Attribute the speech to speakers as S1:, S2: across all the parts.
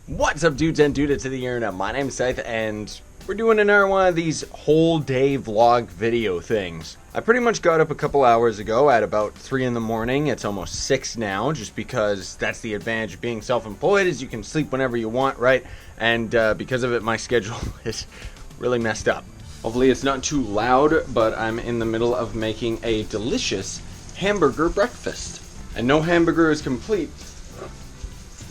S1: What's up, dudes and dudettes of the internet? My name's Scythe, and we're doing another one of these whole day vlog video things. I pretty much got up a couple hours ago at about 3 in the morning. It's almost 6 now, just because that's the advantage of being self-employed, is you can sleep whenever you want, right? And because of it, my schedule is really messed up. Hopefully it's not too loud, but I'm in the middle of making a delicious hamburger breakfast. And no hamburger is complete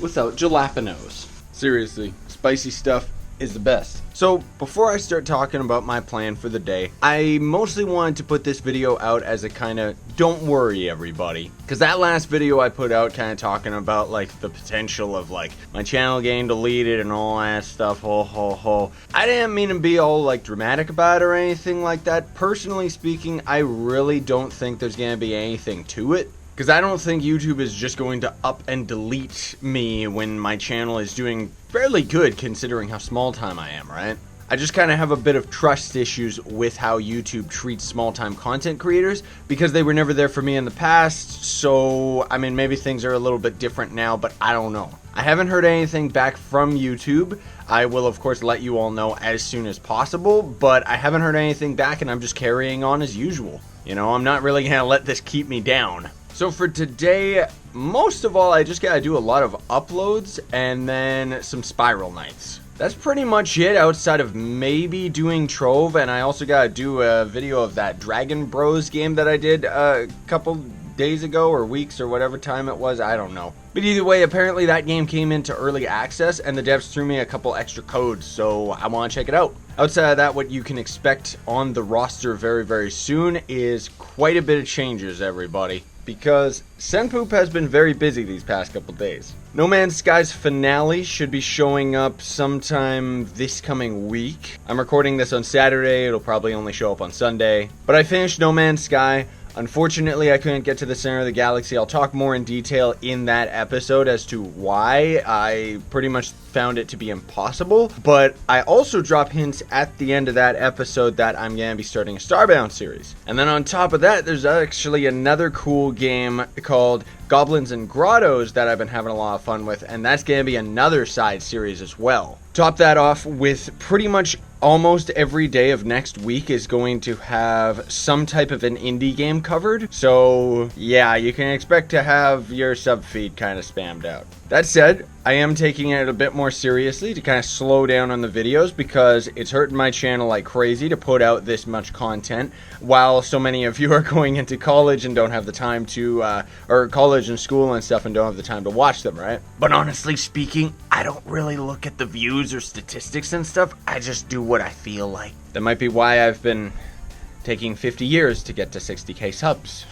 S1: without jalapenos. Seriously, spicy stuff is the best. So before I start talking about my plan for the day, I mostly wanted to put this video out as a kind of don't worry everybody, because that last video I put out kind of talking about like the potential of like my channel getting deleted and all that stuff, I didn't mean to be all like dramatic about it or anything like that. Personally speaking, I really don't think there's gonna be anything to it. Because I don't think YouTube is just going to up and delete me when my channel is doing fairly good considering how small time I am, right? I just kind of have a bit of trust issues with how YouTube treats small time content creators because they were never there for me in the past. So, I mean, maybe things are a little bit different now, but I don't know. I haven't heard anything back from YouTube. I will, of course, let you all know as soon as possible, but I haven't heard anything back and I'm just carrying on as usual. You know, I'm not really going to let this keep me down. So for today, most of all, I just gotta do a lot of uploads and then some spiral nights. That's pretty much it outside of maybe doing Trove, and I also gotta do a video of that Dragon Bros game that I did a couple days ago or weeks or whatever time it was, I don't know. But either way, apparently that game came into early access and the devs threw me a couple extra codes, so I want to check it out. Outside of that, what you can expect on the roster very, very soon is quite a bit of changes, everybody. Because Senpoop has been very busy these past couple days. No Man's Sky's finale should be showing up sometime this coming week. I'm recording this on Saturday, it'll probably only show up on Sunday. But I finished No Man's Sky. Unfortunately, I couldn't get to the center of the galaxy. I'll talk more in detail in that episode as to why I pretty much found it to be impossible. But I also drop hints at the end of that episode that I'm going to be starting a STARBOUND series. And then on top of that, there's actually another cool game called Goblins and Grottos that I've been having a lot of fun with. And that's going to be another side series as well. Top that off with pretty much almost every day of next week is going to have some type of an indie game covered. So yeah, you can expect to have your sub feed kind of spammed out. That said, I am taking it a bit more seriously to kind of slow down on the videos because it's hurting my channel like crazy to put out this much content while so many of you are going into college and don't have the time to, or college and school and stuff and don't have the time to watch them, right? But honestly speaking, I don't really look at the views or statistics and stuff. I just do what I feel like. That might be why I've been taking 50 years to get to 60k subs.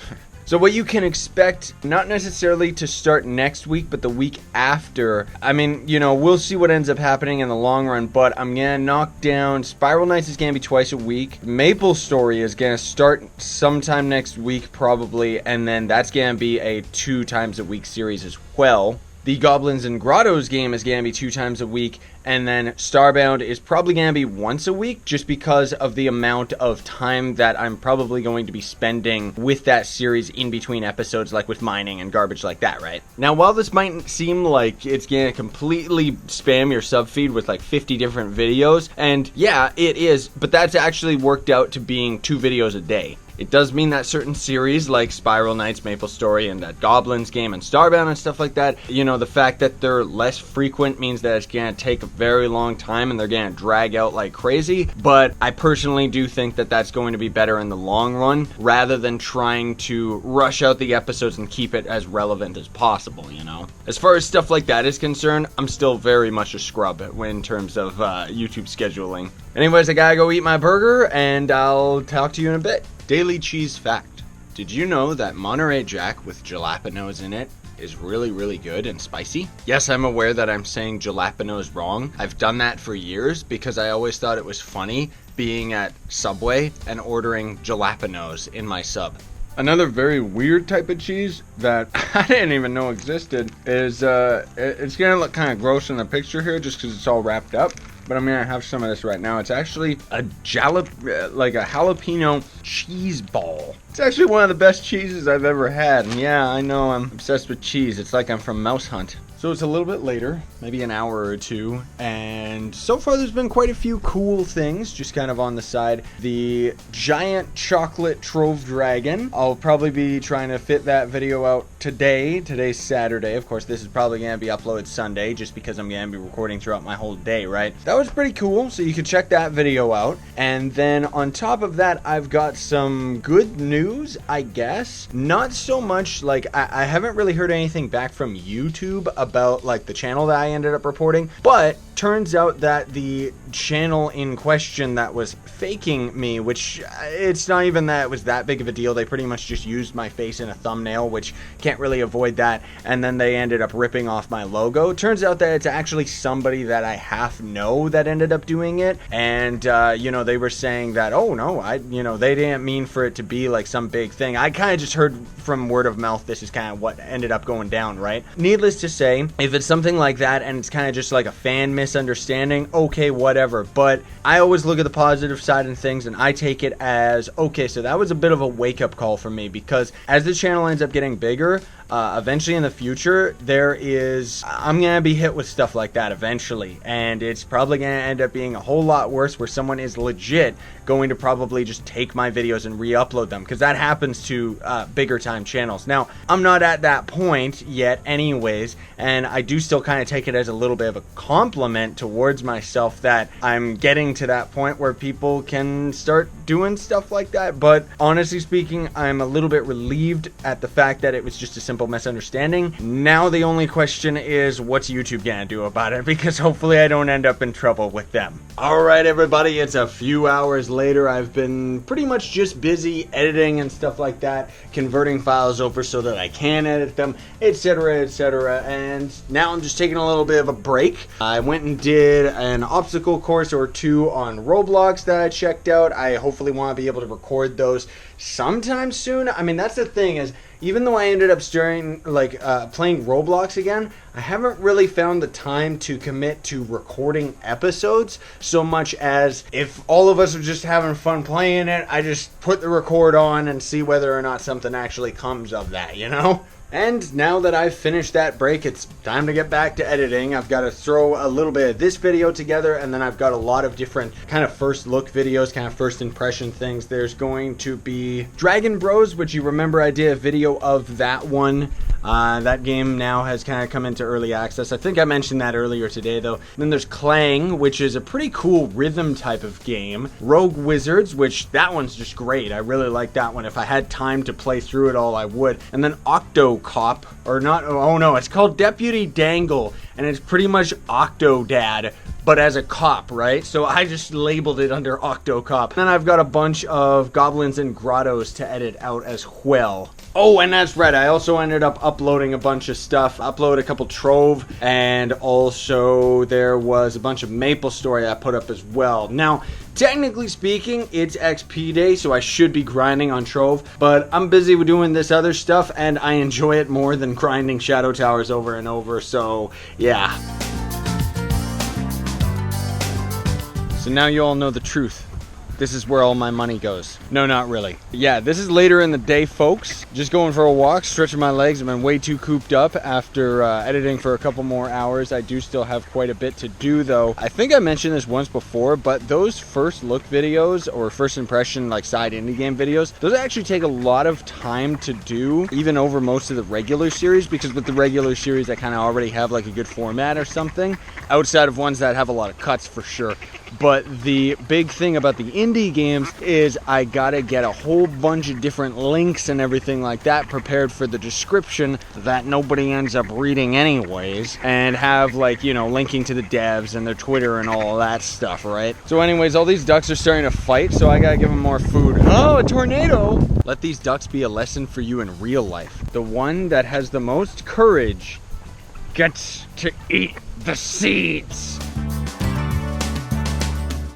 S1: So what you can expect, not necessarily to start next week, but the week after. I mean, you know, we'll see what ends up happening in the long run, but I'm going to knock down. Spiral Nights is going to be twice a week. Maple Story is going to start sometime next week, probably, and then that's going to be a 2 times a week series as well. The Goblins and Grottos game is going to be 2 times a week, and then Starbound is probably going to be once a week just because of the amount of time that I'm probably going to be spending with that series in between episodes, like with mining and garbage like that, right? Now, while this might seem like it's going to completely spam your sub feed with like 50 different videos, and yeah, it is, but that's actually worked out to being 2 videos a day. It does mean that certain series like Spiral Nights, Maple Story, and that Goblins game and Starbound and stuff like that, you know, the fact that they're less frequent means that it's going to take a very long time and they're going to drag out like crazy. But I personally do think that that's going to be better in the long run rather than trying to rush out the episodes and keep it as relevant as possible, you know. As far as stuff like that is concerned, I'm still very much a scrub in terms of YouTube scheduling. Anyways, I gotta go eat my burger and I'll talk to you in a bit. Daily cheese fact. Did you know that Monterey Jack with jalapenos in it is really, really good and spicy? Yes, I'm aware that I'm saying jalapenos wrong. I've done that for years because I always thought it was funny being at Subway and ordering jalapenos in my sub. Another very weird type of cheese that I didn't even know existed is, it's gonna look kind of gross in the picture here just because it's all wrapped up. but I'm gonna have some of this right now. It's actually like a jalapeno cheese ball. It's actually one of the best cheeses I've ever had. And yeah, I know I'm obsessed with cheese. It's like I'm from Mouse Hunt. So it's a little bit later, maybe an hour or two, and so far there's been quite a few cool things just kind of on the side. The giant chocolate trove dragon, I'll probably be trying to fit that video out today. Today's Saturday. Of course, this is probably going to be uploaded Sunday just because I'm going to be recording throughout my whole day, right? That was pretty cool, so you can check that video out. And then on top of that, I've got some good news, I guess. Not so much, like, I haven't really heard anything back from YouTube about like the channel that I ended up reporting, but turns out that the channel in question that was faking me, which it's not even that it was that big of a deal, they pretty much just used my face in a thumbnail, which can't really avoid that, and then they ended up ripping off my logo. Turns out that it's actually somebody that I half know that ended up doing it, and you know, they were saying that, oh no, they didn't mean for it to be like some big thing. I kind of just heard from word of mouth this is kind of what ended up going down, right? Needless to say, if it's something like that and it's kind of just like a fan misunderstanding, okay, whatever. But I always look at the positive side of things, and I take it as, okay, so that was a bit of a wake-up call for me, because as the channel ends up getting bigger, eventually in the future, I'm gonna be hit with stuff like that eventually, and it's probably gonna end up being a whole lot worse, where someone is legit going to probably just take my videos and re-upload them, because that happens to bigger time channels. Now, I'm not at that point yet anyways, and I do still kind of take it as a little bit of a compliment towards myself that I'm getting to that point where people can start doing stuff like that. But honestly speaking, I'm a little bit relieved at the fact that it was just a simple misunderstanding. Now the only question is, what's YouTube gonna do about it? Because hopefully I don't end up in trouble with them. Alright everybody, it's a few hours later. I've been pretty much just busy editing and stuff like that, converting files over so that I can edit them, etc, etc, and now I'm just taking a little bit of a break. I went and did an obstacle course or two on Roblox that I checked out. I hopefully want to be able to record those sometime soon. I mean, that's the thing, is even though I ended up playing Roblox again, I haven't really found the time to commit to recording episodes so much as if all of us are just having fun playing it, I just put the record on and see whether or not something actually comes of that, you know? And now that I've finished that break, it's time to get back to editing. I've got to throw a little bit of this video together, and then I've got a lot of different kind of first look videos, kind of first impression things. There's going to be Dragon Bros, which you remember I did a video of that one. That game now has kind of come into early access. I think I mentioned that earlier today though. Then there's Clang, which is a pretty cool rhythm type of game. Rogue Wizards, which that one's just great. I really like that one. If I had time to play through it all, I would. And then Octo Cop, or not, oh no, it's called Deputy Dangle, and it's pretty much Octodad, but as a cop, right? So I just labeled it under Octo Cop. Then I've got a bunch of Goblins and Grottos to edit out as well. Oh, and that's right, I also ended up uploading a bunch of stuff. Upload a couple Trove, and also there was a bunch of Maple Story I put up as well. Now, technically speaking, it's XP day, so I should be grinding on Trove, but I'm busy with doing this other stuff, and I enjoy it more than grinding Shadow Towers over and over, so yeah. So now you all know the truth. This is where all my money goes. No, not really. Yeah, this is later in the day, folks. Just going for a walk, stretching my legs. I've been way too cooped up after editing for a couple more hours. I do still have quite a bit to do, though. I think I mentioned this once before, but those first look videos or first impression, like side indie game videos, those actually take a lot of time to do, even over most of the regular series, because with the regular series, I kind of already have like a good format or something, outside of ones that have a lot of cuts for sure. But the big thing about the indie games is I gotta get a whole bunch of different links and everything like that prepared for the description that nobody ends up reading anyways, and have, like, you know, linking to the devs and their Twitter and all that stuff, right? So anyways, all these ducks are starting to fight, so I gotta give them more food. Oh, a tornado! Let these ducks be a lesson for you in real life. The one that has the most courage gets to eat the seeds.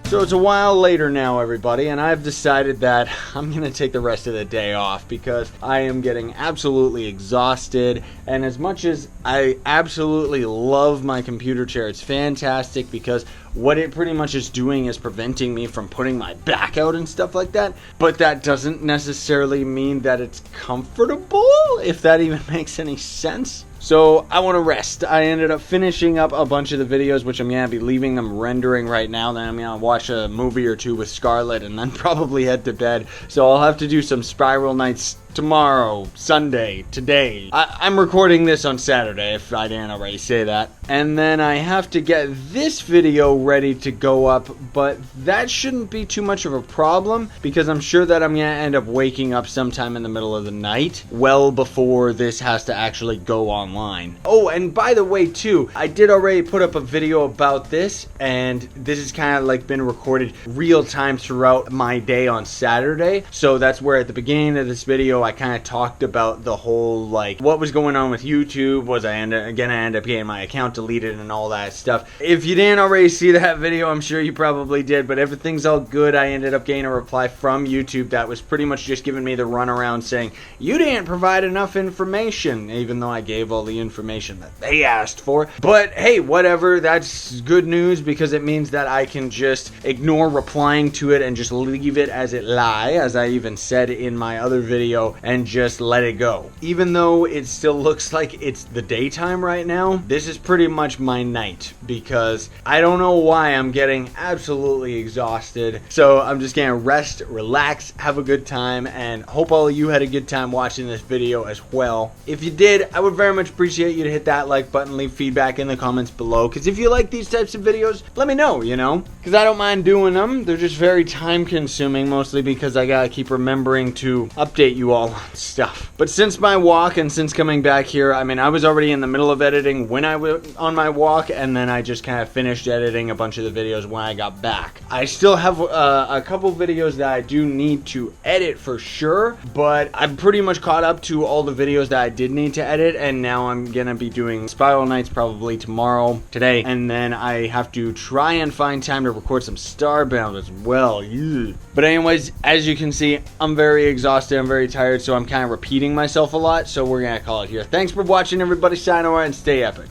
S1: So it's a while later now, everybody, and I've decided that I'm going to take the rest of the day off because I am getting absolutely exhausted. And as much as I absolutely love my computer chair, it's fantastic because what it pretty much is doing is preventing me from putting my back out and stuff like that. But that doesn't necessarily mean that it's comfortable, if that even makes any sense. So I want to rest. I ended up finishing up a bunch of the videos, which I'm going to be leaving them rendering right now. Then I'm going to watch a movie or two with Scarlett and then probably head to bed. So I'll have to do some Spiral Nights tomorrow, Sunday, today. I'm recording this on Saturday, if I didn't already say that. And then I have to get this video ready to go up, but that shouldn't be too much of a problem because I'm sure that I'm going to end up waking up sometime in the middle of the night, well before this has to actually go online. Oh, and by the way, too, I did already put up a video about this, and this has kind of like been recorded real time throughout my day on Saturday. So that's where at the beginning of this video, I kind of talked about the whole, like, what was going on with YouTube. Was I gonna end up getting my account deleted and all that stuff. If you didn't already see that video, I'm sure you probably did, but everything's all good. I ended up getting a reply from YouTube that was pretty much just giving me the runaround saying, you didn't provide enough information, even though I gave all the information that they asked for. But hey, whatever, that's good news because it means that I can just ignore replying to it and just leave it as it lie, as I even said in my other video, and just let it go. Even though it still looks like it's the daytime right now, this is pretty much my night because I don't know why I'm getting absolutely exhausted. So I'm just gonna rest, relax, have a good time, and hope all of you had a good time watching this video as well. If you did, I would very much appreciate you to hit that like button, leave feedback in the comments below, because if you like these types of videos, let me know, you know, because I don't mind doing them. They're just very time consuming, mostly because I gotta keep remembering to update you all on stuff. But since my walk and since coming back here, I mean, I was already in the middle of editing when I was on my walk, and then I just kind of finished editing a bunch of the videos when I got back. I still have a couple videos that I do need to edit for sure, but I'm pretty much caught up to all the videos that I did need to edit, and now I'm gonna be doing Spiral Nights probably tomorrow, today, and then I have to try and find time to record some Starbound as well. Yeah. But anyways, as you can see, I'm very exhausted, I'm very tired, so I'm kind of repeating myself a lot, so we're gonna call it here. Thanks for watching, everybody. Sayonara and stay epic.